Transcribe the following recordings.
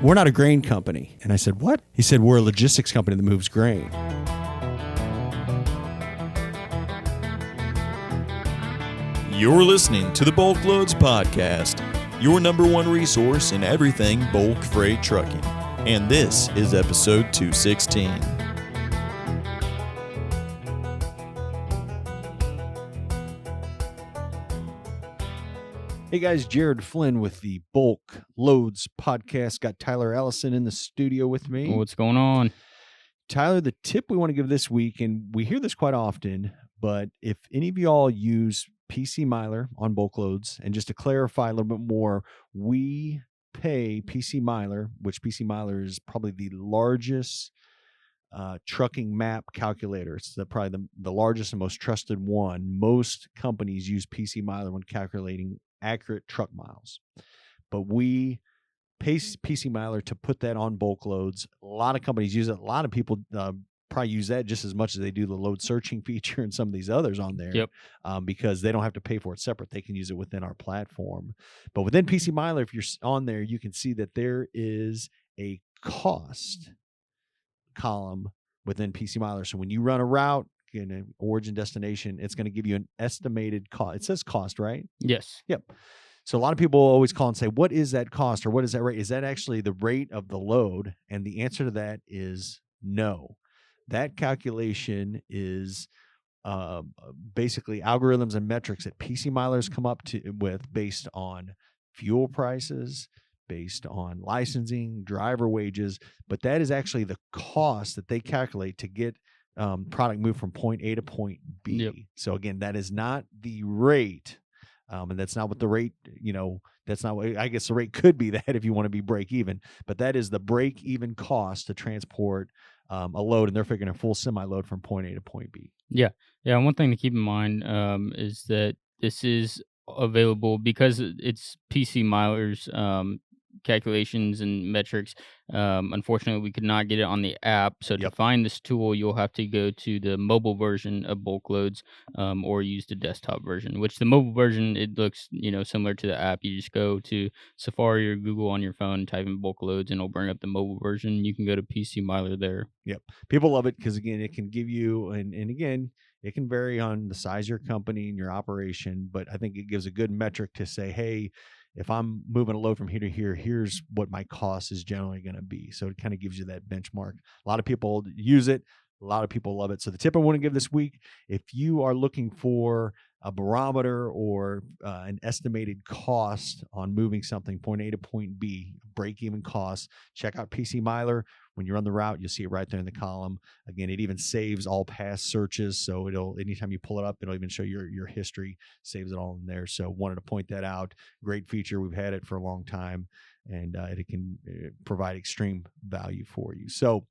we're not a grain company. And I said, what? He said, we're a logistics company that moves grain. You're listening to the BulkLoads podcast, your number one resource in everything bulk freight trucking. And this is episode 216. Hey guys, Jared Flynn with the BulkLoads podcast. Got Tyler Allison in the studio with me. What's going on? Tyler, the tip we want to give this week, and we hear this quite often, but if any of y'all use PC Miler on BulkLoads, and just to clarify a little bit more, we pay PC Miler, which PC Miler is probably the largest trucking map calculator. It's probably the largest and most trusted one. Most companies use PC Miler when calculating accurate truck miles, but we pay PC Miler to put that on BulkLoads. A lot of companies use it. A lot of people probably use that just as much as they do the load searching feature and some of these others on there. Yep. Because they don't have to pay for it separate. They can use it within our platform. But within PC Miler, if you're on there, you can see that there is a cost column within PC Miler. So when you run a route in an origin destination, it's going to give you an estimated cost. It says cost, right? Yes. Yep. So a lot of people always call and say, what is that cost, or what is that rate? Is that actually the rate of the load? And the answer to that is no. That calculation is basically algorithms and metrics that PC Milers come up with based on fuel prices, based on licensing, driver wages, but that is actually the cost that they calculate to get product moved from point A to point B. Yep. So again, that is not the rate. And that's not what the rate, that's not what, I guess the rate could be that if you want to be break even, but that is the break even cost to transport a load, and they're figuring a full semi load from point A to point B. Yeah. Yeah. One thing to keep in mind is that this is available because it's PC Miler's calculations and metrics. Unfortunately, we could not get it on the app. So to find this tool, you'll have to go to the mobile version of BulkLoads or use the desktop version, which the mobile version, it looks, similar to the app. You just go to Safari or Google on your phone, type in BulkLoads, and it'll bring up the mobile version. You can go to PC Miler there. Yep. People love it because, again, it can give you, and again, it can vary on the size of your company and your operation, but I think it gives a good metric to say, hey, if I'm moving a load from here to here, here's what my cost is generally going to be. So it kind of gives you that benchmark. A lot of people use it. A lot of people love it. So the tip I want to give this week, if you are looking for a barometer or an estimated cost on moving something point A to point B, break-even cost, check out PC Miler. When you're on the route, you'll see it right there in the column. Again, it even saves all past searches. So anytime you pull it up, it'll even show your history, saves it all in there. So wanted to point that out. Great feature. We've had it for a long time, and it can provide extreme value for you. So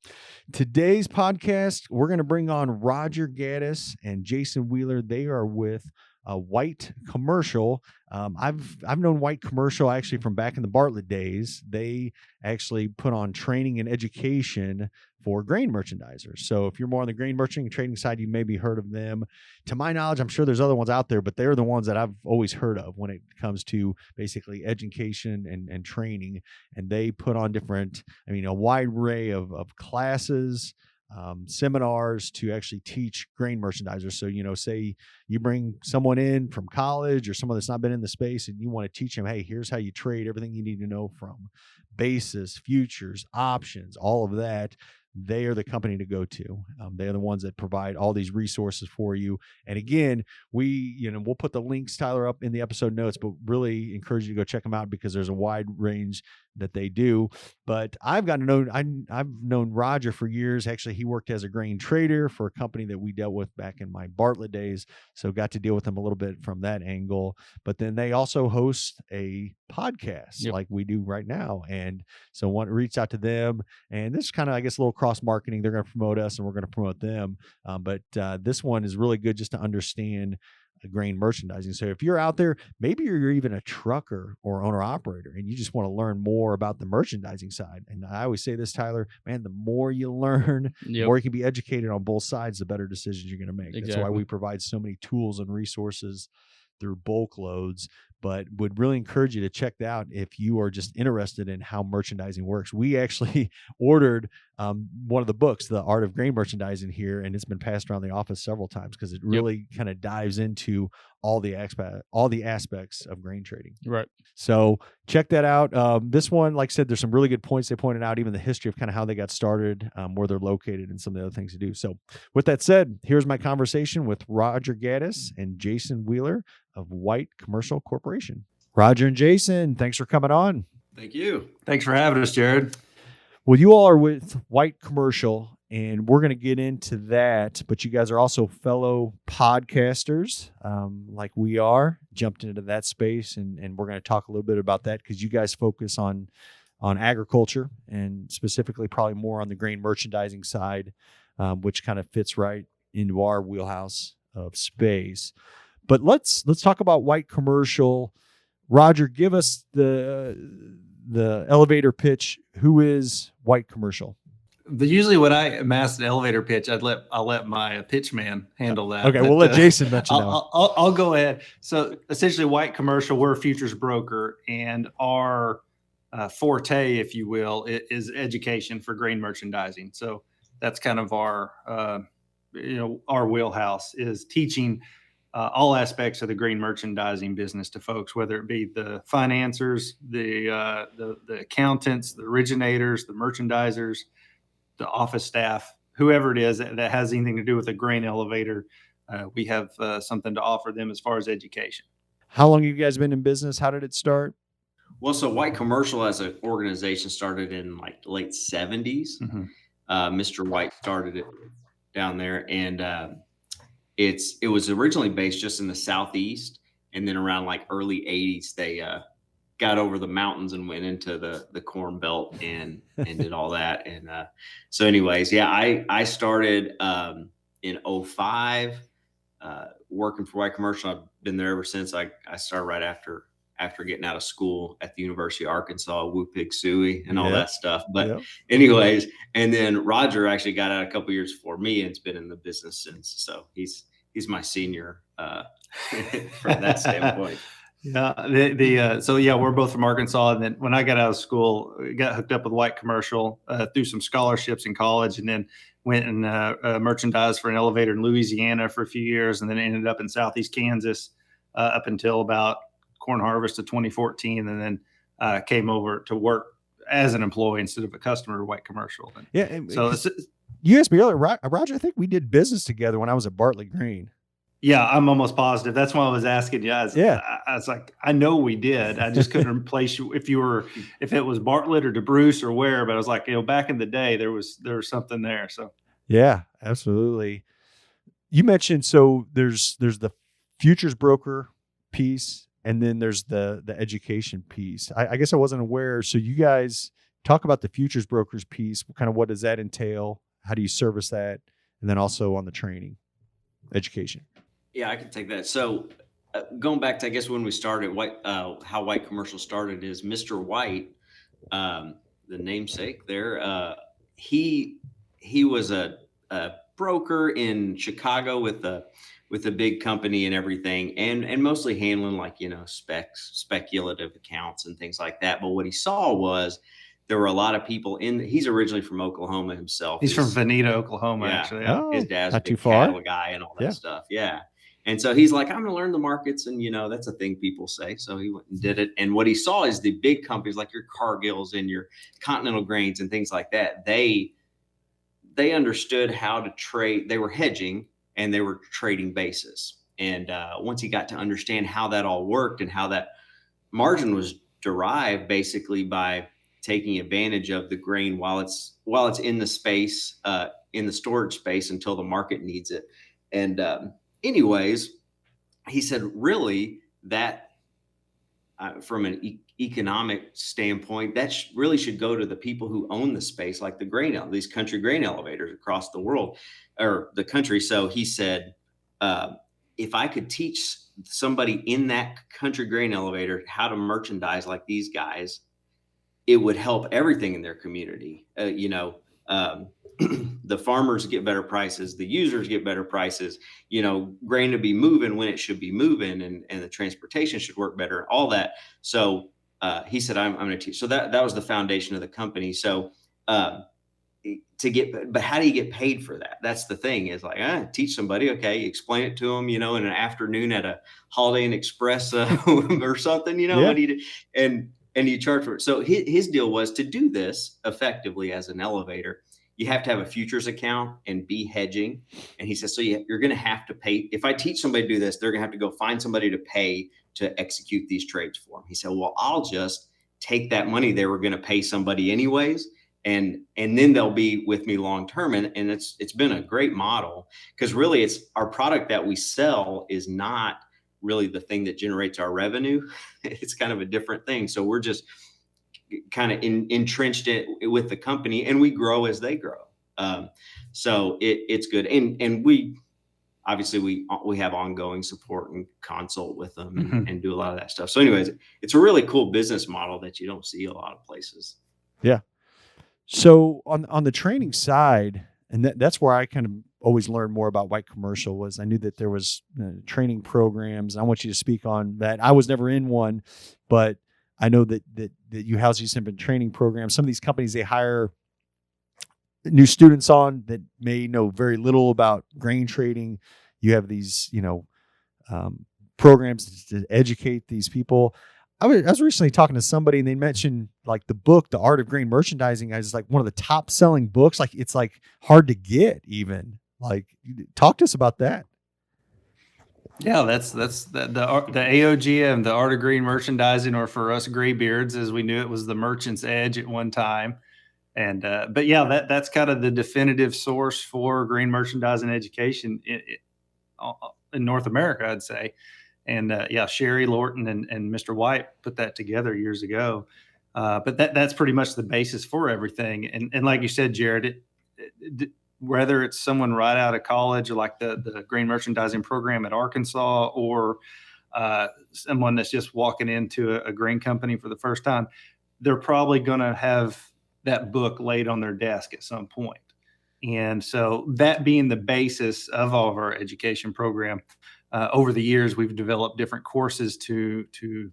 today's podcast, we're going to bring on Roger Gaddis and Jason Wheeler. They are with White Commercial. I've known White Commercial actually from back in the Bartlett days. They actually put on training and education for grain merchandisers. So if you're more on the grain merchandising and trading side, you maybe heard of them. To my knowledge, I'm sure there's other ones out there, but they're the ones that I've always heard of when it comes to basically education and training. And they put on a wide array of classes, seminars to actually teach grain merchandisers. So, say you bring someone in from college or someone that's not been in the space and you want to teach them, hey, here's how you trade, everything you need to know from basis, futures, options, all of that. They are the company to go to. They're the ones that provide all these resources for you. And again, we'll put the links, Tyler, up in the episode notes, but really encourage you to go check them out because there's a wide range that they do. But I've known Roger for years. Actually, he worked as a grain trader for a company that we dealt with back in my Bartlett days. So got to deal with him a little bit from that angle. But then they also host a podcast like we do right now. And so want to reach out to them. And this is kind of, I guess, a little cross marketing. They're going to promote us and we're going to promote them. But this one is really good just to understand grain merchandising. So if you're out there, maybe you're even a trucker or owner operator and you just want to learn more about the merchandising side. And I always say this, Tyler, man, the more you learn, the more you can be educated on both sides, the better decisions you're going to make. Exactly. That's why we provide so many tools and resources through BulkLoads. but would really encourage you to check that out if you are just interested in how merchandising works. We actually ordered one of the books, The Art of Grain Merchandising, here, and it's been passed around the office several times because it really kind of dives into all the aspects of grain trading. Right. So check that out. This one, like I said, there's some really good points they pointed out, even the history of kind of how they got started, where they're located, and some of the other things to do. So with that said, here's my conversation with Roger Gaddis and Jason Wheeler of White Commercial Corporation. Roger and Jason, thanks for coming on. Thank you. Thanks for having us, Jared. Well, you all are with White Commercial, and we're going to get into that, but you guys are also fellow podcasters, like we are, jumped into that space, and we're going to talk a little bit about that because you guys focus on agriculture, and specifically probably more on the grain merchandising side, which kind of fits right into our wheelhouse of space. But let's talk about White Commercial. Roger, give us the elevator pitch. Who is White Commercial? Usually when I master an elevator pitch, I'll let my pitch man handle that. Okay, we'll let Jason mention that. I'll go ahead. So essentially, White Commercial, we're a futures broker, and our forte, if you will, is education for grain merchandising. So that's kind of our wheelhouse is teaching all aspects of the grain merchandising business to folks, whether it be the financiers, the accountants, the originators, the merchandisers, the office staff, whoever it is that has anything to do with a grain elevator. We have something to offer them as far as education. How long have you guys been in business? How did it start? Well, so White Commercial as an organization started in like late 70s. Mm-hmm. Mr. White started it down there, and it was originally based just in the Southeast, and then around like early 80s, they got over the mountains and went into the Corn Belt and did all that. And so anyways, yeah, I started in 05 working for White Commercial. I've been there ever since. I started right after getting out of school at the University of Arkansas, Woo Pig Suey and all that stuff. But anyways, and then Roger actually got out a couple years before me and has been in the business since. So he's my senior from that standpoint. Yeah, so yeah, we're both from Arkansas. And then when I got out of school, I got hooked up with White Commercial through some scholarships in college, and then went and merchandised for an elevator in Louisiana for a few years, and then ended up in Southeast Kansas up until about corn harvest of 2014, and then came over to work as an employee instead of a customer at White Commercial. And so you asked me earlier, Roger, I think we did business together when I was at Bartlett Green. Yeah, I'm almost positive. That's why I was asking you. I was like, I know we did. I just couldn't replace you if it was Bartlett or DeBruce or where. But I was like, back in the day, there was something there. So yeah, absolutely. You mentioned so there's the futures broker piece, and then there's the education piece. I guess I wasn't aware. So you guys talk about the futures brokers piece. Kind of what does that entail? How do you service that? And then also on the training, education. Yeah, I can take that. So going back to, I guess, when we started, how White Commercial started is Mr. White, the namesake there. He was a broker in Chicago with a big company and everything, and mostly handling like, speculative accounts and things like that. But what he saw was there were a lot of people he's originally from Oklahoma himself. He's from Veneta, Oklahoma, actually. Yeah. Oh, his dad's not a big too far. cattle guy and all that stuff. Yeah. And so he's like, I'm going to learn the markets. And, that's a thing people say. So he went and did it. And what he saw is the big companies like your Cargills and your Continental Grains and things like that. They understood how to trade. They were hedging and they were trading basis. And once he got to understand how that all worked and how that margin was derived basically by taking advantage of the grain while it's in the space, in the storage space until the market needs it. And anyways, he said, really, that from an economic standpoint, that really should go to the people who own the space, like these country grain elevators across the world or the country. So he said, if I could teach somebody in that country grain elevator how to merchandise like these guys, it would help everything in their community. um, the farmers get better prices, the users get better prices, grain to be moving when it should be moving, and the transportation should work better, all that. So he said, I'm going to teach. So that was the foundation of the company. So but how do you get paid for that? That's the thing, is like, teach somebody, okay, explain it to them, in an afternoon at a Holiday Inn Express or something, Yeah. and you charge for it. So his deal was to do this effectively as an elevator. You have to have a futures account and be hedging. And he says, so you're going to have to pay. If I teach somebody to do this, they're going to have to go find somebody to pay to execute these trades for them. He said, well, I'll just take that money they were going to pay somebody anyways, and then they'll be with me long term. And it's been a great model, because really it's our product that we sell is not really the thing that generates our revenue. It's kind of a different thing. So we're just kind of entrenched it with the company, and we grow as they grow. So it's good. And we obviously we have ongoing support and consult with them and do a lot of that stuff. So anyways, it's a really cool business model that you don't see a lot of places. Yeah. So on the training side, and that's where I kind of always learned more about white commercial, was I knew that there was training programs. And I want you to speak on that. I was never in one, but I know that you house these different training programs. Some of these companies, they hire new students on that may know very little about grain trading. You have these, programs to educate these people. I was recently talking to somebody, and they mentioned like the book, The Art of Grain Merchandising, is like one of the top selling books. Like it's like hard to get even. Like, talk to us about that. Yeah, that's the AOGM, the Art of Grain Merchandising, or for us graybeards, as we knew it, was the Merchant's Edge at one time. And but yeah, that's kind of the definitive source for grain merchandising education in North America, I'd say. And Sherry Lorton and Mr. White put that together years ago. But that's pretty much the basis for everything. And like you said, Jared, whether it's someone right out of college, like the grain merchandising program at Arkansas, or someone that's just walking into a grain company for the first time, they're probably going to have that book laid on their desk at some point. And so that being the basis of all of our education program, over the years, we've developed different courses to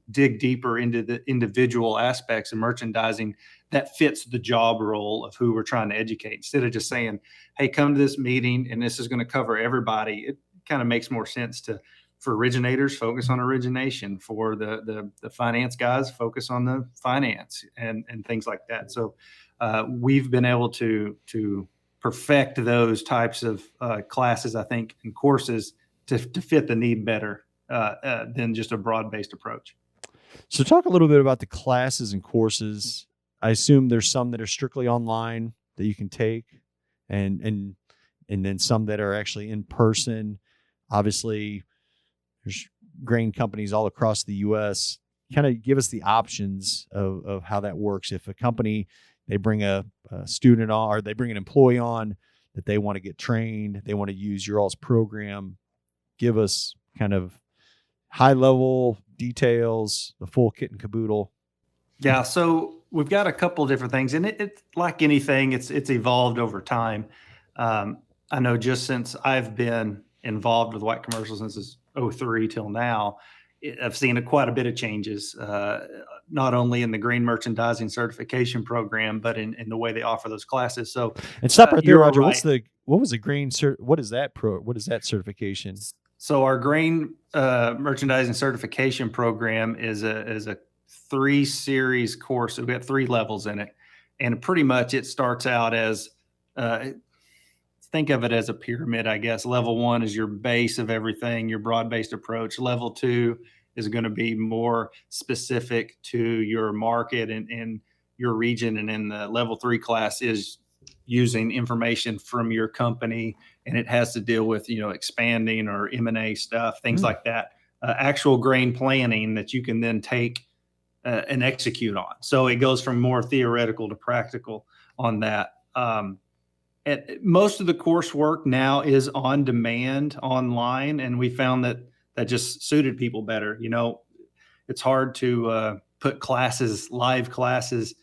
dig deeper into the individual aspects of merchandising that fits the job role of who we're trying to educate. Instead of just saying, hey, come to this meeting and this is going to cover everybody, it kind of makes more sense for originators, focus on origination. For the finance guys, focus on the finance and things like that. So we've been able to perfect those types of classes, I think, and courses to fit the need better than just a broad-based approach. So talk a little bit about the classes and courses. I assume there's some that are strictly online that you can take, and then some that are actually in person. Obviously, there's grain companies all across the U.S. Kind of give us the options of how that works. If a company, they bring a student on, or they bring an employee on that they want to get trained, they want to use your all's program, give us kind of high level details, the full kit and caboodle. Yeah. So we've got a couple of different things, and it's like anything, it's evolved over time. I know just since I've been involved with white commercial since 2003 till now, I've seen quite a bit of changes, not only in the grain merchandising certification program, but in the way they offer those classes. So, and stop right there, Roger. Right. What was the grain what is that what is that certification? So our grain merchandising certification program is a 3-series course. So we've got 3 levels in it, and pretty much it starts out as think of it as a pyramid, I guess. Level 1 is your base of everything, your broad-based approach. Level 2 is going to be more specific to your market and your region. And then the level 3 class is using information from your company, and it has to deal with, expanding or M&A stuff, things like that. Actual grain planning that you can then take and execute on. So it goes from more theoretical to practical on that. Most of the coursework now is on demand online, and we found that just suited people better. It's hard to put live classes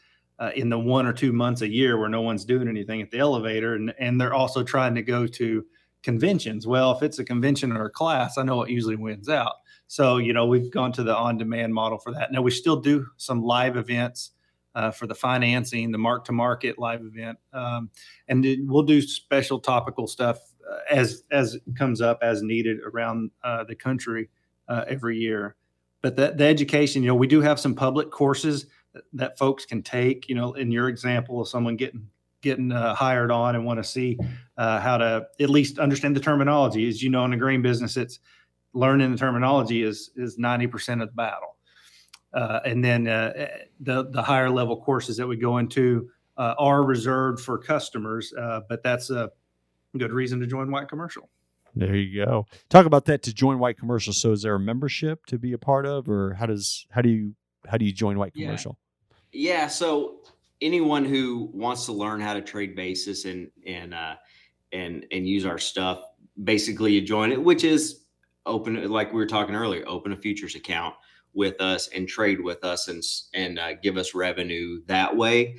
in the 1 or 2 months a year where no one's doing anything at the elevator. And they're also trying to go to conventions. Well, if it's a convention or a class, I know what usually wins out. So, we've gone to the on-demand model for that. Now, we still do some live events for the financing, the mark-to-market live event. And we'll do special topical stuff as it comes up as needed around the country every year. But the education, we do have some public courses that folks can take, in your example of someone getting hired on and want to see how to at least understand the terminology. As you know, in the grain business, it's learning the terminology is 90% of the battle. And then the higher level courses that we go into are reserved for customers, but that's a good reason to join White Commercial. There you go. Talk about that, to join White Commercial. So is there a membership to be a part of, or how do you join White Commercial? Yeah. So anyone who wants to learn how to trade basis and use our stuff, basically you join it, which is open, like we were talking earlier, open a futures account with us and trade with us and give us revenue that way.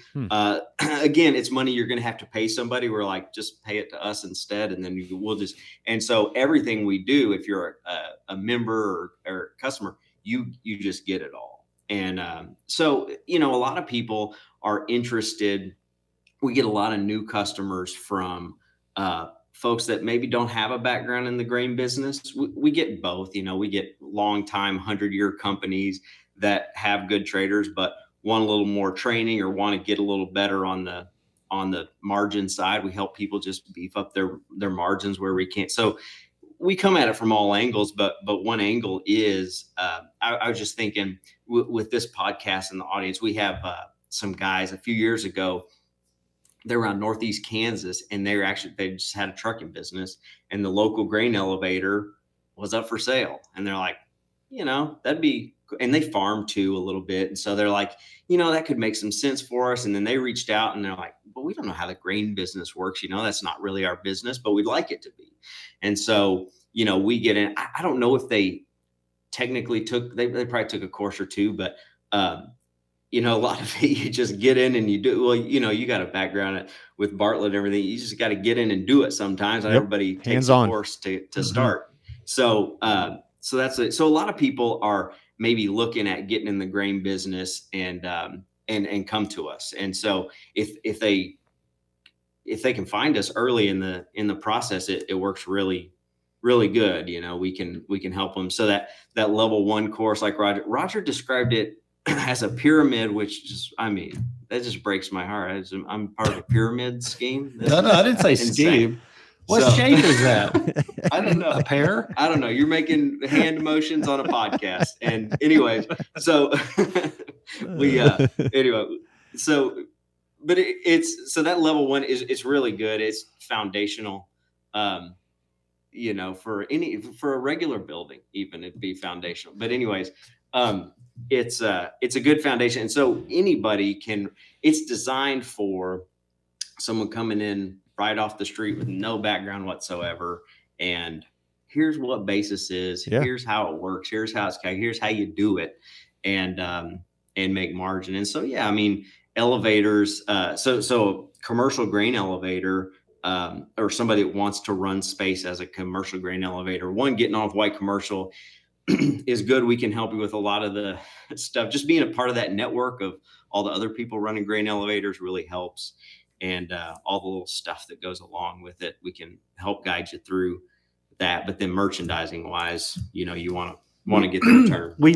Again, it's money you're going to have to pay somebody. We're like, just pay it to us instead. And then and so everything we do, if you're a member or customer, you just get it all. And so, a lot of people are interested. We get a lot of new customers from folks that maybe don't have a background in the grain business. We get both. We get long-time 100-year companies that have good traders, but want a little more training or want to get a little better on the margin side. We help people just beef up their margins where we can't. So we come at it from all angles, but one angle is I was just thinking with this podcast and the audience, we have some guys a few years ago. They're around Northeast Kansas, and they just had a trucking business, and the local grain elevator was up for sale. And they're like, that'd be, and they farm too a little bit. And so they're like, that could make some sense for us. And then they reached out and they're like, but we don't know how the grain business works. That's not really our business, but we'd like it to be. And so, we get in. I don't know if they technically they probably took a course or two, but a lot of it, you just get in and you do. Well, you got a background with Bartlett and everything. You just got to get in and do it sometimes. Not everybody takes a course to start. So, that's it. So a lot of people are maybe looking at getting in the grain business and come to us. And so if they can find us early in the process, it works really, really good. We can help them. So that level 1 course, like Roger described it as a pyramid, which just, that just breaks my heart. I'm part of a pyramid scheme. No, I didn't say scheme. What shape is that? I don't know. A pear? I don't know. You're making hand motions on a podcast. And anyways, so but it's so that level 1 it's really good. It's foundational. For a regular building, even it'd be foundational. But anyways, it's a good foundation. And so it's designed for someone coming in right off the street with no background whatsoever. And here's what basis is. Yeah. Here's how it works. Here's how here's how you do it and make margin. And so, elevators, so commercial grain elevator, or somebody that wants to run space as a commercial grain elevator, getting on with White Commercial is good. We can help you with a lot of the stuff. Just being a part of that network of all the other people running grain elevators really helps. And all the little stuff that goes along with it, we can help guide you through that. But then merchandising wise, you want to get the return. We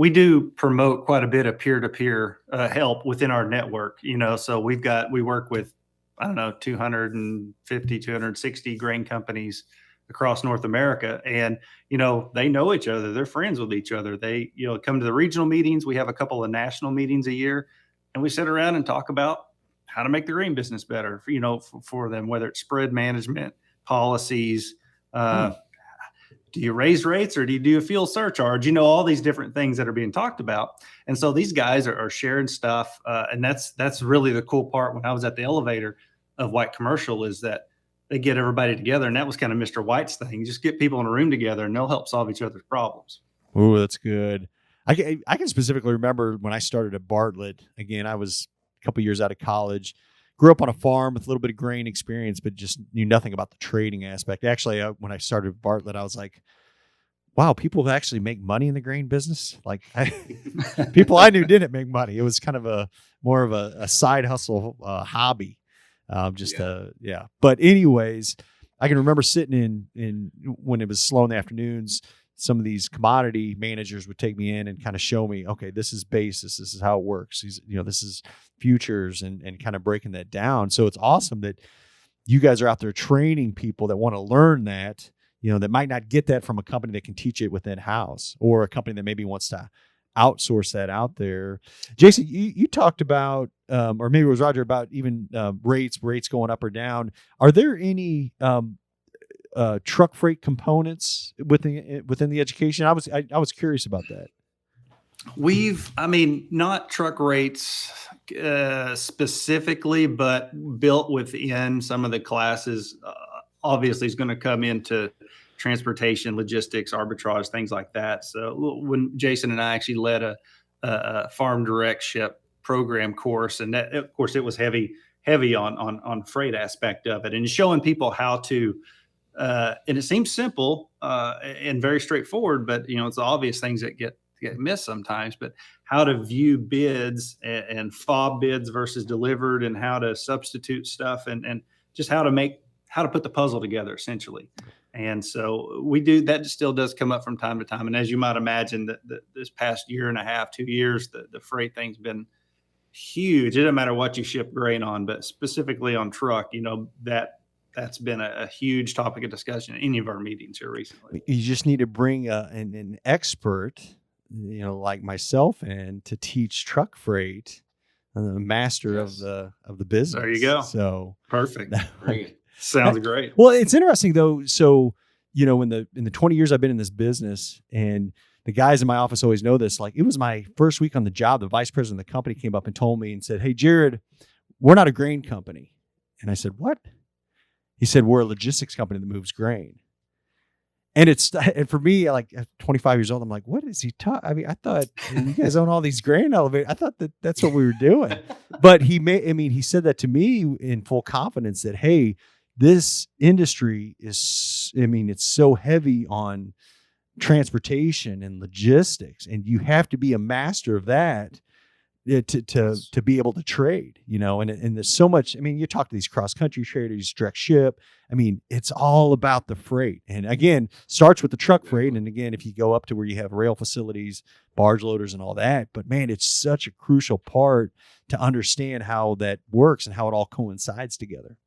do promote quite a bit of peer-to-peer help within our network, so we work with, 250, 260 grain companies across North America. And, they know each other. They're friends with each other. They, come to the regional meetings. We have a couple of national meetings a year, and we sit around and talk about how to make the grain business better, for them, whether it's spread management, policies. Do you raise rates or do you do a fuel surcharge? All these different things that are being talked about. And so these guys are sharing stuff. And that's really the cool part when I was at the elevator of White Commercial, is that they get everybody together. And that was kind of Mr. White's thing. Just get people in a room together and they'll help solve each other's problems. Oh, that's good. I can specifically remember when I started at Bartlett. Again, I was a couple years out of college. Grew up on a farm with a little bit of grain experience, but just knew nothing about the trading aspect. Actually, when I started Bartlett, I was like, wow, people actually make money in the grain business. Like people I knew didn't make money. It was kind of more of a side hustle hobby. Yeah. But anyways, I can remember sitting in when it was slow in the afternoons, some of these commodity managers would take me in and kind of show me, okay, this is basis. This is how it works. This is futures and kind of breaking that down. So it's awesome that you guys are out there training people that want to learn that, that might not get that from a company that can teach it within house, or a company that maybe wants to outsource that out there. Jason, you talked about, or maybe it was Roger, about even rates going up or down. Are there any truck freight components within the education? I was curious about that. Not truck rates specifically, but built within some of the classes, obviously is going to come into transportation, logistics, arbitrage, things like that. So when Jason and I actually led a farm direct ship program course, and that, of course, it was heavy on freight aspect of it, and showing people how to, and it seems simple and very straightforward, but it's the obvious things that get missed sometimes, but how to view bids and fob bids versus delivered, and how to substitute stuff, and just how to put the puzzle together essentially. And so we do that. Still does come up from time to time. And as you might imagine, that this past year and a half, 2 years, the freight thing's been huge. It doesn't matter what you ship grain on, but specifically on truck, that's been a huge topic of discussion in any of our meetings here recently. You just need to bring an expert, like myself, in to teach truck freight, the master of the business. There you go. So perfect. Sounds great. Well, it's interesting though. So, in the 20 years I've been in this business, and the guys in my office always know this, like it was my first week on the job, the vice president of the company came up and told me and said, "Hey, Jared, we're not a grain company." And I said, "What?" He said, "We're a logistics company that moves grain." And for me, like at 25 years old, I'm like, what is he talking? I mean, I thought you guys own all these grain elevators. I thought that's what we were doing. But he said that to me in full confidence that, hey, this industry is, it's so heavy on transportation and logistics, and you have to be a master of that to be able to trade, and there's so much. You talk to these cross country traders, direct ship. It's all about the freight, and again, starts with the truck freight. And again, if you go up to where you have rail facilities, barge loaders, and all that, but man, it's such a crucial part to understand how that works and how it all coincides together.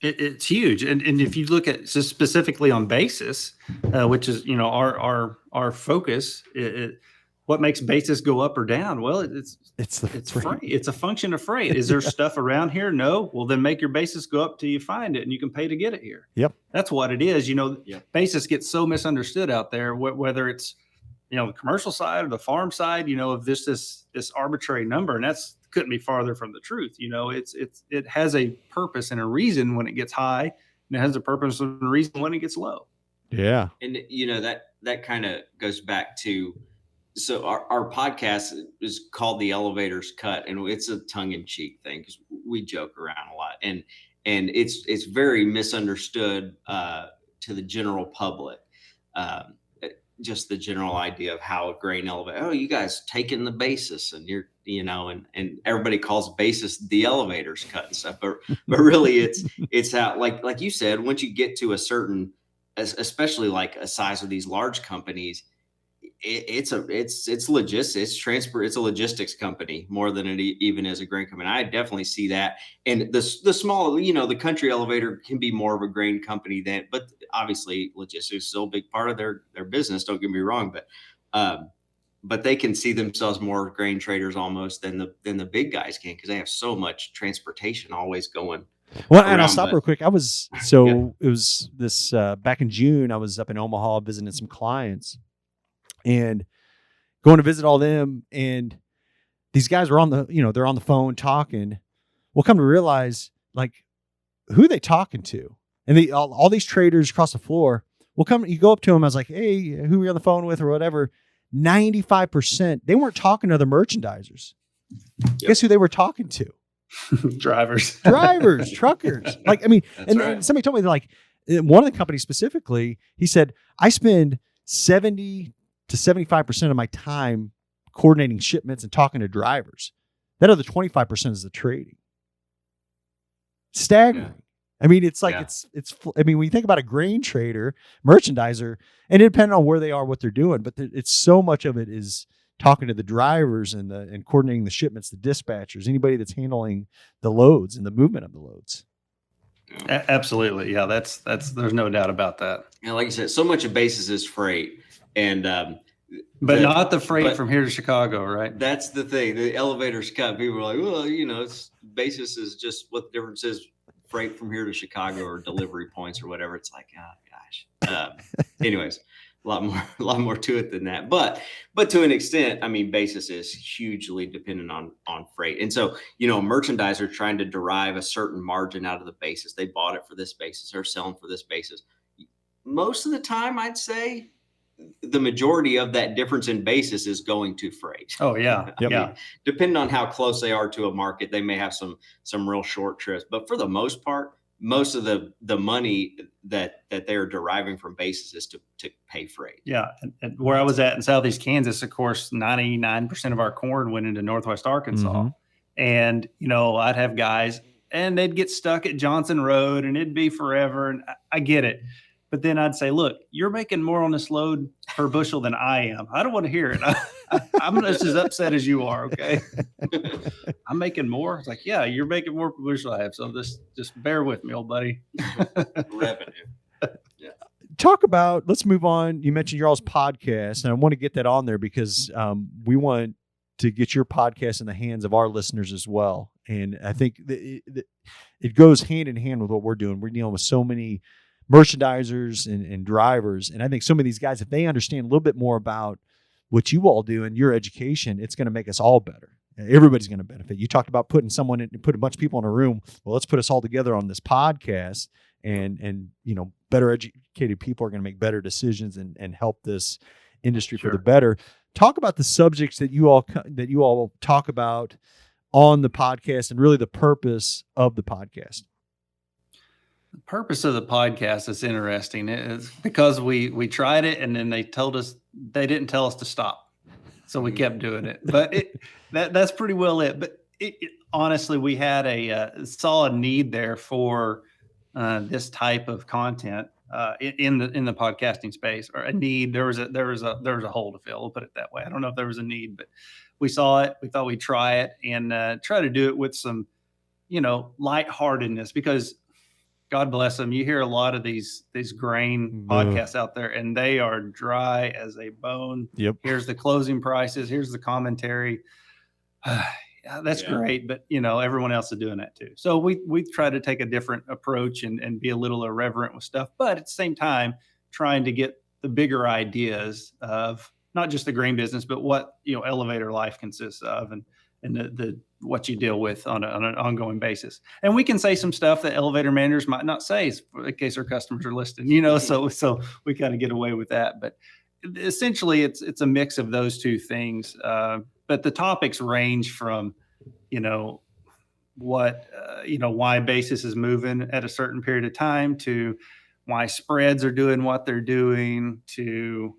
It's huge, and if you look at specifically on basis, which is our focus, what makes basis go up or down? Well, it's freight. It's a function of freight. Is there stuff around here? No. Well, then make your basis go up till you find it, and you can pay to get it here. Yep, that's what it is. Basis gets so misunderstood out there. Whether it's the commercial side or the farm side, of this arbitrary number, and that's couldn't be farther from the truth. It has a purpose and a reason when it gets high, and it has a purpose and a reason when it gets low. Yeah, and that kind of goes back to. So our podcast is called The Elevator's Cut, and it's a tongue-in-cheek thing because we joke around a lot, and it's very misunderstood to the general public. Just the general idea of how a grain elevator. Oh, you guys taking the basis, and you're and everybody calls basis the elevator's cut and stuff, but really it's how like you said, once you get to a certain, especially like a size of these large companies. It's logistics. It's a logistics company more than it even is a grain company. I definitely see that. And the small, the country elevator can be more of a grain company but obviously logistics is still a big part of their business. Don't get me wrong, but they can see themselves more grain traders almost than the big guys can, because they have so much transportation always going. Well, and I'll stop real quick. It was this back in June. I was up in Omaha visiting some clients. And going to visit all them, and these guys were they're on the phone talking. We'll come to realize, like, who are they talking to? And all these traders across the floor you go up to them. I was like, hey, who are you on the phone with or whatever? 95%, they weren't talking to other merchandisers. Guess who they were talking to? Drivers, truckers. Like, I mean, and somebody told me that, like, one of the companies specifically, he said, I spend 70 to 75% of my time coordinating shipments and talking to drivers. That other 25% is the trading. Staggering. Yeah. I mean, it's like, I mean, when you think about a grain trader, merchandiser, and it depends on where they are, what they're doing, but it's so much of it is talking to the drivers and coordinating the shipments, the dispatchers, anybody that's handling the loads and the movement of the loads. Absolutely. Yeah. That's, there's no doubt about that. And like you said, so much of basis is freight, and, but not the freight from here to Chicago, right? That's the thing. The elevators cut. People are like, well, you know, basis is just what the difference is, freight from here to Chicago or delivery points or whatever. It's like, oh gosh. Anyways, a lot more to it than that. But to an extent, I mean, basis is hugely dependent on freight. And so, you know, merchandiser trying to derive a certain margin out of the basis. They bought it for this basis or selling for this basis. Most of the time, I'd say the majority of that difference in basis is going to freight. Oh yeah. Yep. Yeah. Depending on how close they are to a market, they may have some real short trips, but for the most part, most of the money that they're deriving from basis is to pay freight. Yeah. And where I was at in Southeast Kansas, of course, 99% of our corn went into Northwest Arkansas. Mm-hmm. And, you know, I'd have guys and they'd get stuck at Johnson Road and it'd be forever. And I get it. But then I'd say, look, you're making more on this load per bushel than I am. I don't want to hear it. I'm just as upset as you are. Okay. I'm making more. It's like, yeah, you're making more per bushel I have. So just bear with me, old buddy. Revenue. Yeah. Talk about, let's move on. You mentioned your all's podcast, and I want to get that on there because we want to get your podcast in the hands of our listeners as well. And I think it goes hand in hand with what we're doing. We're dealing with so many merchandisers and drivers. And I think some of these guys, if they understand a little bit more about what you all do and your education, it's going to make us all better. Everybody's going to benefit. You talked about put a bunch of people in a room. Well, let's put us all together on this podcast and you know, better educated people are going to make better decisions and help this industry for the better. Talk about the subjects that you all talk about on the podcast and really the purpose of the podcast. The purpose of the podcast is interesting. It's because we tried it and then they didn't tell us to stop. So we kept doing it, but that's pretty well it. But honestly, we had saw a need there for this type of content in the podcasting space, or a need. There was a hole to fill. We'll put it that way. I don't know if there was a need, but we saw it. We thought we'd try it and try to do it with some, you know, lightheartedness, because God bless them. You hear a lot of these grain podcasts out there, and they are dry as a bone. Yep. Here's the closing prices. Here's the commentary. That's great, but you know, everyone else is doing that too. So we try to take a different approach and be a little irreverent with stuff, but at the same time, trying to get the bigger ideas of not just the grain business, but what, you know, elevator life consists of, and the what you deal with on an ongoing basis. And we can say some stuff that elevator managers might not say in case our customers are listening, you know, so we kind of get away with that. But essentially it's a mix of those two things. But the topics range from, you know, what, you know, why basis is moving at a certain period of time, to why spreads are doing what they're doing, to,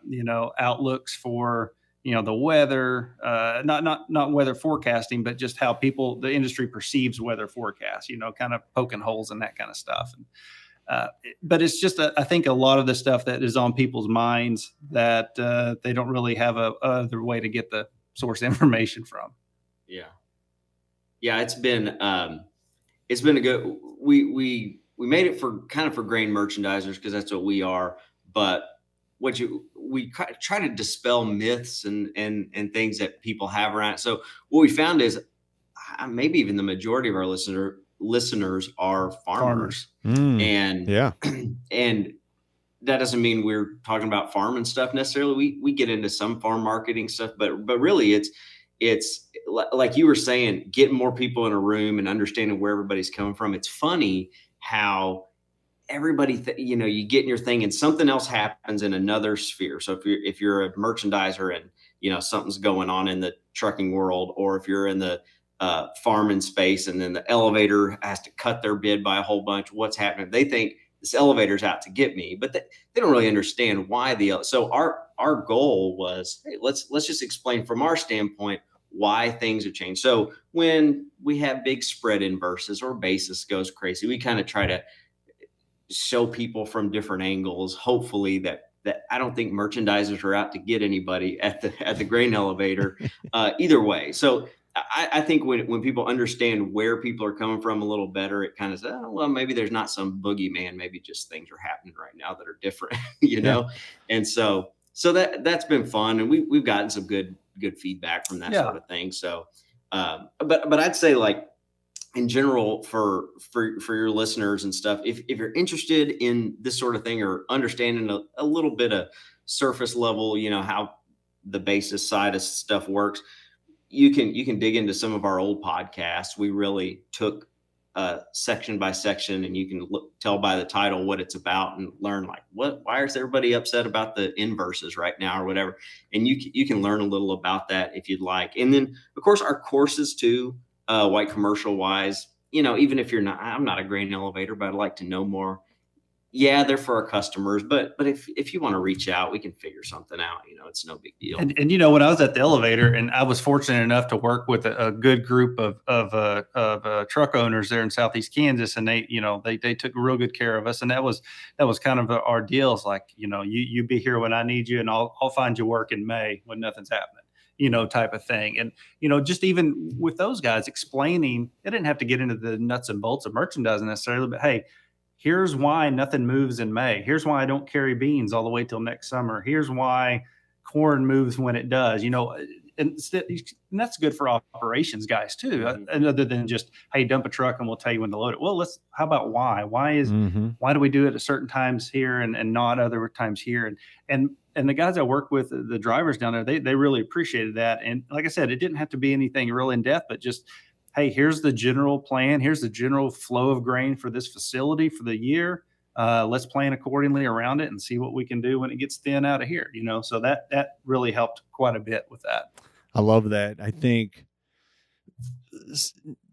you know, outlooks for, you know, the weather, not weather forecasting, but just how the industry perceives weather forecasts, you know, kind of poking holes in that kind of stuff. And, but it's just, I think a lot of the stuff that is on people's minds that they don't really have a other way to get the source information from. Yeah. It's been a good, we made it for grain merchandisers, because that's what we are. But we try to dispel myths and things that people have around it. So what we found is maybe even the majority of our listeners are farmers. And and that doesn't mean we're talking about farming stuff necessarily. We get into some farm marketing stuff, but really it's like you were saying, getting more people in a room and understanding where everybody's coming from. It's funny how everybody, you get in your thing and something else happens in another sphere. So if you're a merchandiser and, something's going on in the trucking world, or if you're in the farming space and then the elevator has to cut their bid by a whole bunch, what's happening? They think this elevator's out to get me, but they don't really understand why so our goal was, hey, let's just explain from our standpoint why things have changed. So when we have big spread inverses or basis goes crazy, we kind of try to show people from different angles, hopefully that I don't think merchandisers are out to get anybody at the grain elevator, either way. So I think when people understand where people are coming from a little better, it kind of says, oh, well, maybe there's not some boogeyman, maybe just things are happening right now that are different, know? And so that's been fun. And we've gotten some good feedback from that sort of thing. So, but I'd say, like, in general, for your listeners and stuff, if you're interested in this sort of thing or understanding a little bit of surface level, how the basis side of stuff works, you can dig into some of our old podcasts. We really took section by section, and you can tell by the title what it's about and learn, like, why is everybody upset about the inverses right now or whatever. And you can learn a little about that if you'd like. And then, of course, our courses too, white commercial wise, even if I'm not a grain elevator, but I'd like to know more. Yeah, they're for our customers, but if you want to reach out, we can figure something out. It's no big deal. And when I was at the elevator, and I was fortunate enough to work with a good group of truck owners there in Southeast Kansas, and they took real good care of us, and that was kind of our deal. It's like, you be here when I need you, and I'll find you work in May when nothing's happening, type of thing. And just even with those guys explaining, they didn't have to get into the nuts and bolts of merchandising necessarily, but hey, here's why nothing moves in May. Here's why I don't carry beans all the way till next summer. Here's why corn moves when it does, and that's good for operations guys too. And other than just, hey, dump a truck and we'll tell you when to load it. Well, how about why? Why do we do it at certain times here and not other times here? And the guys I work with, the drivers down there, they really appreciated that. And like I said, it didn't have to be anything real in depth, but just, hey, here's the general plan. Here's the general flow of grain for this facility for the year. Let's plan accordingly around it and see what we can do when it gets thin out of here. So that really helped quite a bit with that. I love that. I think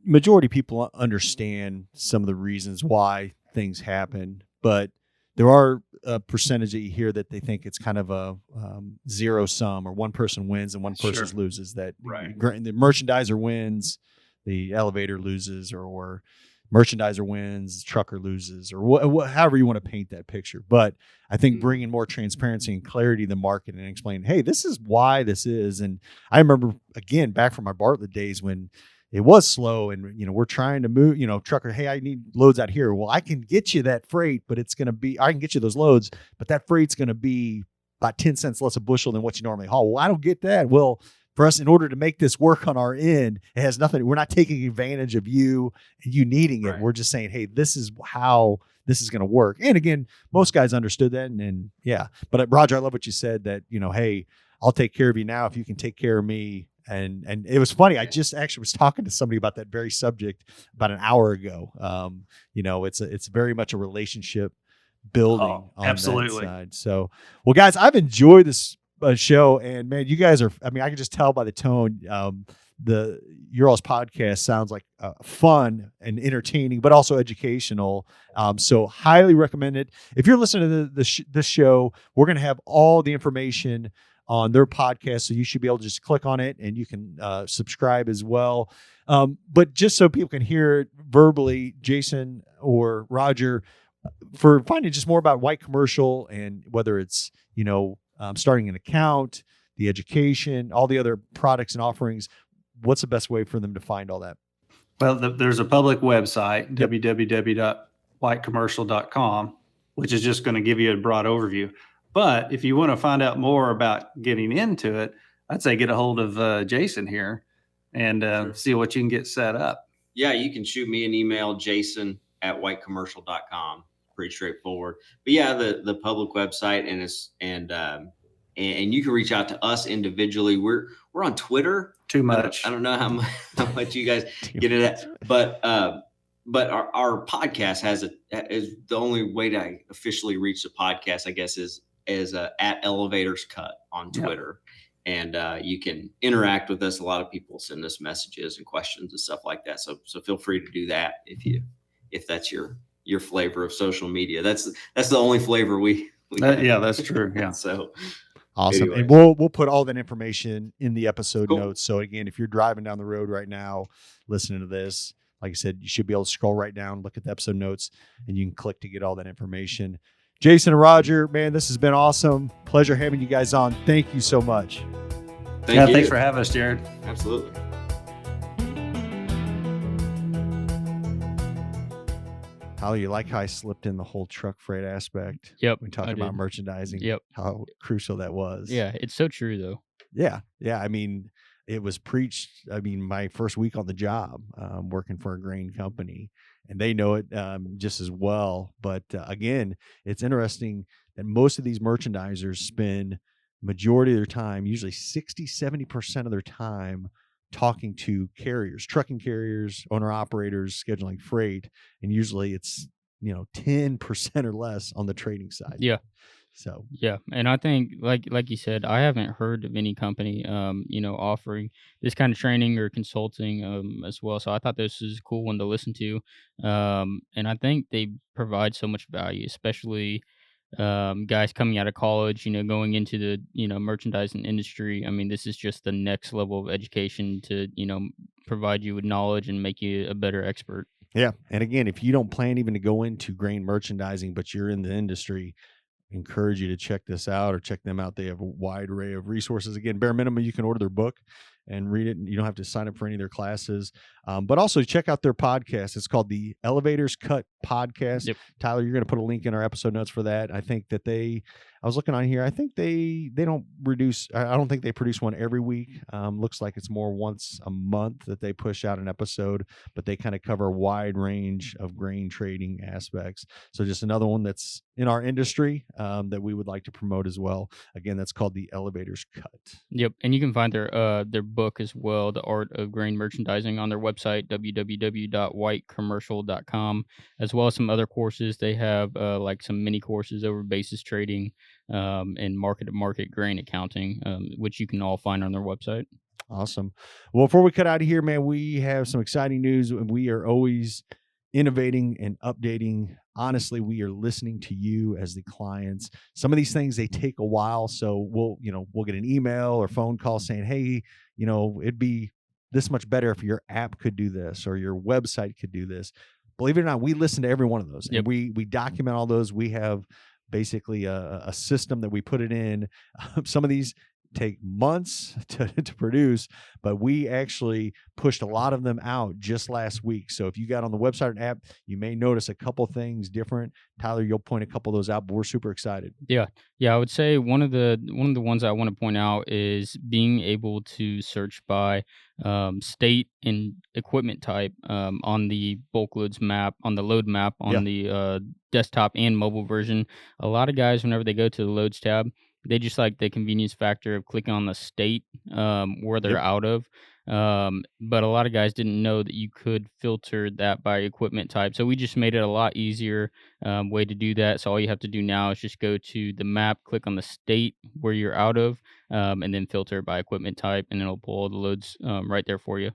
majority of people understand some of the reasons why things happen, but there are a percentage that you hear that they think it's kind of a zero sum, or one person wins and one person loses. That the merchandiser wins, the elevator loses, or merchandiser wins, the trucker loses, or however you want to paint that picture. But I think bringing more transparency and clarity to the market and explaining, hey, this is why this is. And I remember, again, back from my Bartlett days when it was slow and, we're trying to move, trucker, hey, I need loads out here. Well, I can get you that freight, but I can get you those loads, but that freight's going to be about 10 cents less a bushel than what you normally haul. Well, I don't get that. Well, for us, in order to make this work on our end, it has nothing. We're not taking advantage of you and you needing it. Right. We're just saying, hey, this is how this is going to work. And again, most guys understood that. And yeah, but Roger, I love what you said that, hey, I'll take care of you now if you can take care of me. And it was funny. I just actually was talking to somebody about that very subject about an hour ago. It's very much a relationship building on absolutely. That side. So, well, guys, I've enjoyed this show, and man, you guys are, I can just tell by the tone, your all's podcast sounds like fun and entertaining, but also educational. So highly recommend it. If you're listening to this show, we're going to have all the information on their podcast. So you should be able to just click on it and you can subscribe as well. But just so people can hear it verbally, Jason or Roger, for finding just more about white commercial and whether it's, starting an account, the education, all the other products and offerings, what's the best way for them to find all that? Well, there's a public website, www.whitecommercial.com, which is just going to give you a broad overview. But if you want to find out more about getting into it, I'd say get a hold of Jason here and see what you can get set up. Yeah, you can shoot me an email, jason@whitecommercial.com. Pretty straightforward. But yeah, the public website and you can reach out to us individually. We're on Twitter. Too much. I don't know how much you guys get into that, but but our podcast is the only way to officially reach the podcast, I guess, is at Elevators Cut on Twitter. And you can interact with us. A lot of people send us messages and questions and stuff like that. So feel free to do that if that's your flavor of social media. That's the only flavor we yeah, that's true. Yeah. So awesome. anyways. And we'll put all that information in the episode notes. So again, if you're driving down the road right now, listening to this, like I said, you should be able to scroll right down, look at the episode notes, and you can click to get all that information. Jason and Roger, man, this has been awesome. Pleasure having you guys on. Thank you so much. Thank you. Thanks for having us, Jared. Absolutely. Tyler, you like how I slipped in the whole truck freight aspect? Yep. We talked about merchandising. Yep. How crucial that was. Yeah. It's so true though. Yeah. Yeah. I mean, it was preached. I mean, my first week on the job, working for a grain company, and they know it just as well. But again, it's interesting that most of these merchandisers spend majority of their time, usually 60-70% of their time, talking to carriers, trucking carriers, owner operators, scheduling freight, and usually it's 10% or less on the trading side. Yeah. So yeah, and I think like you said, I haven't heard of any company offering this kind of training or consulting as well. So I thought this was a cool one to listen to, and I think they provide so much value, especially guys coming out of college, going into the merchandising industry. I mean, this is just the next level of education to provide you with knowledge and make you a better expert. Yeah, and again, if you don't plan even to go into grain merchandising, but you're in the industry, encourage you to check this out or check them out. They have a wide array of resources. Again, bare minimum, you can order their book and read it, and you don't have to sign up for any of their classes. But also check out their podcast. It's called the Elevators Cut Podcast. Yep. Tyler, you're going to put a link in our episode notes for that. I think that I was looking on here. I think they don't produce. I don't think they produce one every week. Looks like it's more once a month that they push out an episode, but they kind of cover a wide range of grain trading aspects. So just another one that's in our industry that we would like to promote as well. Again, that's called the Elevators Cut. Yep, and you can find their book as well, The Art of Grain Merchandising, on their website, www.whitecommercial.com, as well as some other courses. They have like some mini courses over basis trading and market-to-market grain accounting, which you can all find on their website. Awesome. Well, before we cut out of here, man, we have some exciting news. We are always innovating and updating. Honestly, we are listening to you as the clients. Some of these things, they take a while. So we'll get an email or phone call saying, hey, it'd be this much better if your app could do this or your website could do this. Believe it or not, we listen to every one of those. Yep. And we document all those. We have basically a system that we put it in. Some of these take months to produce, but we actually pushed a lot of them out just last week. So if you got on the website and app, you may notice a couple things different. Tyler, you'll point a couple of those out, but we're super excited. Yeah, I would say one of the ones I want to point out is being able to search by state and equipment type on the BulkLoads map, on the load map, on the desktop and mobile version. A lot of guys, whenever they go to the loads tab, they just like the convenience factor of clicking on the state where they're out of. But a lot of guys didn't know that you could filter that by equipment type. So we just made it a lot easier way to do that. So all you have to do now is just go to the map, click on the state where you're out of, and then filter by equipment type, and it'll pull all the loads right there for you.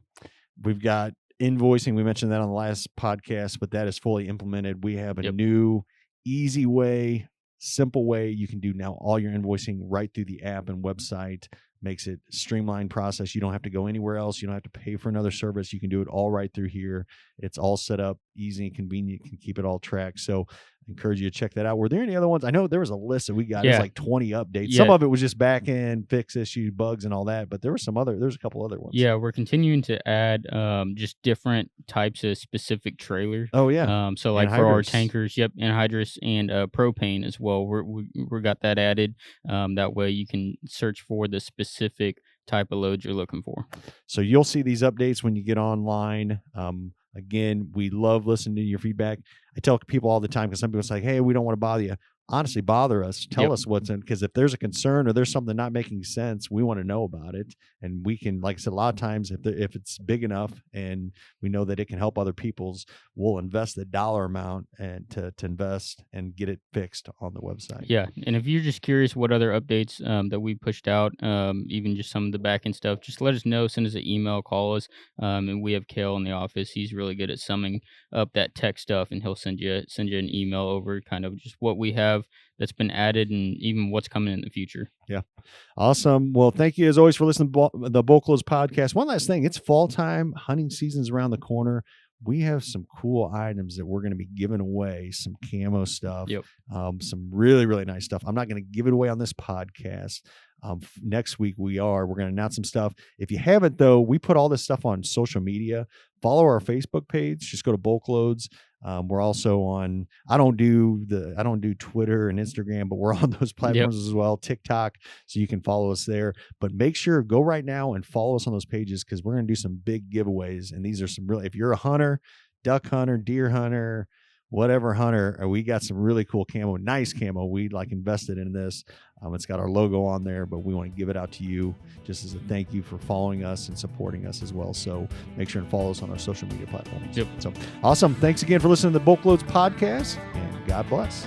We've got invoicing. We mentioned that on the last podcast, but that is fully implemented. We have a new easy way, simple way you can do now all your invoicing right through the app and website. Makes it streamlined process. You don't have to go anywhere else. You don't have to pay for another service. You can do it all right through here. It's all set up, easy and convenient. You can keep it all tracked. So I encourage you to check that out. Were there any other ones? I know there was a list that we got. It was like 20 updates. Some of it was just back end, fix issues, bugs, and all that. But there was there's a couple other ones. Yeah, we're continuing to add just different types of specific trailers. Oh yeah. So like for our tankers, anhydrous and propane as well. We got that added. That way you can search for the specific type of load you're looking for. So you'll see these updates when you get online. Again, we love listening to your feedback. I tell people all the time, because some people say, hey, we don't want to bother you. honestly bother us. Tell Yep. us what's in, because if there's a concern or there's something not making sense, we want to know about it. And we can, like I said, a lot of times if it's big enough and we know that it can help other people's, we'll invest the dollar amount and to invest and get it fixed on the website. Yeah, and if you're just curious what other updates that we pushed out, even just some of the back end stuff, just let us know. Send us an email, call us, and we have Kale in the office. He's really good at summing up that tech stuff, and he'll send you an email over kind of just what we have that's been added and even what's coming in the future. Yeah. Awesome. Well, thank you as always for listening to the BulkLoads podcast. One last thing, it's fall time. Hunting season's around the corner. We have some cool items that we're going to be giving away, some camo stuff, Yep. Some really, really nice stuff. I'm not going to give it away on this podcast. Next week we're going to announce some stuff. If you haven't though, we put all this stuff on social media. Follow our Facebook page. Just go to BulkLoads. We're also on, I don't do Twitter and Instagram, but we're on those platforms as well, TikTok. So you can follow us there, but make sure go right now and follow us on those pages, because we're going to do some big giveaways. And these are some really, if you're a hunter, duck hunter, deer hunter, whatever hunter, we got some really cool camo, nice camo. We invested in this. It's got our logo on there, but we want to give it out to you just as a thank you for following us and supporting us as well. So make sure and follow us on our social media platforms. Yep. So awesome. Thanks again for listening to the BulkLoads podcast, and God bless.